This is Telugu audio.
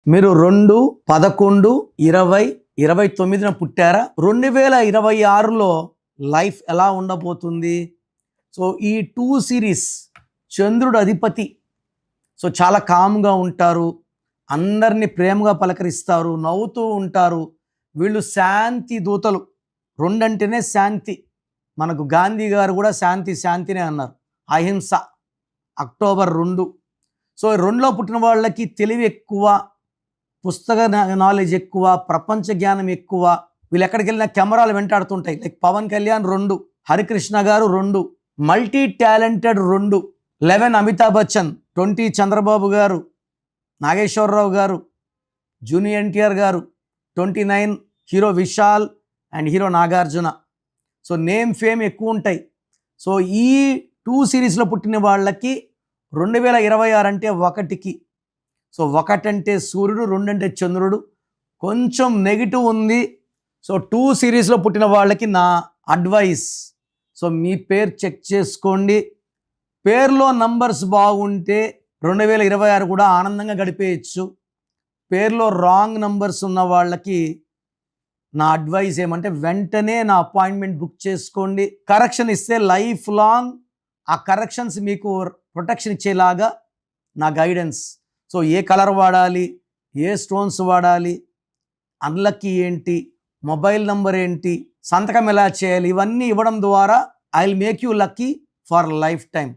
మీరు 2, 11, 20, 29న పుట్టారా? 2026లో లైఫ్ ఎలా ఉండబోతుంది? సో ఈ 2 సిరీస్ చంద్రుడు అధిపతి. సో చాలా కామ్గా ఉంటారు, అందరినీ ప్రేమగా పలకరిస్తారు, నవ్వుతూ ఉంటారు. వీళ్ళు శాంతి దూతలు. 2 అంటేనే శాంతి. మనకు గాంధీ గారు కూడా శాంతి శాంతినే అన్నారు. అహింస. అక్టోబర్ 2. సో 2లో పుట్టిన వాళ్ళకి తెలివి ఎక్కువ, పుస్తక నాలెడ్జ్ ఎక్కువ, ప్రపంచ జ్ఞానం ఎక్కువ. వీళ్ళు ఎక్కడికి వెళ్ళినా కెమెరాలు వెంటాడుతుంటాయి. లైక్ పవన్ కళ్యాణ్ 2, హరికృష్ణ గారు 2, మల్టీ టాలెంటెడ్ 2, 11 అమితాబ్ బచ్చన్, 20 చంద్రబాబు గారు, నాగేశ్వరరావు గారు, జూనియర్ ఎన్టీఆర్ గారు, 29 hero Vishal and hero Nagarjuna. So name fame ఎక్కువ ఉంటాయి. సో ఈ 2 సిరీస్లో పుట్టిన వాళ్ళకి 2026 అంటే 1కి. సో 1 అంటే సూర్యుడు, 2 అంటే చంద్రుడు. కొంచెం నెగిటివ్ ఉంది. సో 2 సిరీస్లో పుట్టిన వాళ్ళకి నా అడ్వైస్, సో మీ పేరు చెక్ చేసుకోండి. పేరులో నంబర్స్ బాగుంటే 2026 కూడా ఆనందంగా గడిపేయచ్చు. పేరులో రాంగ్ నంబర్స్ ఉన్న వాళ్ళకి నా అడ్వైస్ ఏమంటే వెంటనే నా అపాయింట్మెంట్ బుక్ చేసుకోండి. కరెక్షన్ ఇస్తే లైఫ్ లాంగ్ ఆ కరెక్షన్స్ మీకు ప్రొటెక్షన్ ఇచ్చేలాగా నా గైడెన్స్. సో ఏ కలర్ వాడాలి, ఏ స్టోన్స్ వాడాలి, అన్లక్కీ ఏంటి, మొబైల్ నంబర్ ఏంటి, సంతకం ఎలా చేయాలి, ఇవన్నీ ఇవ్వడం ద్వారా I will make you lucky for life time.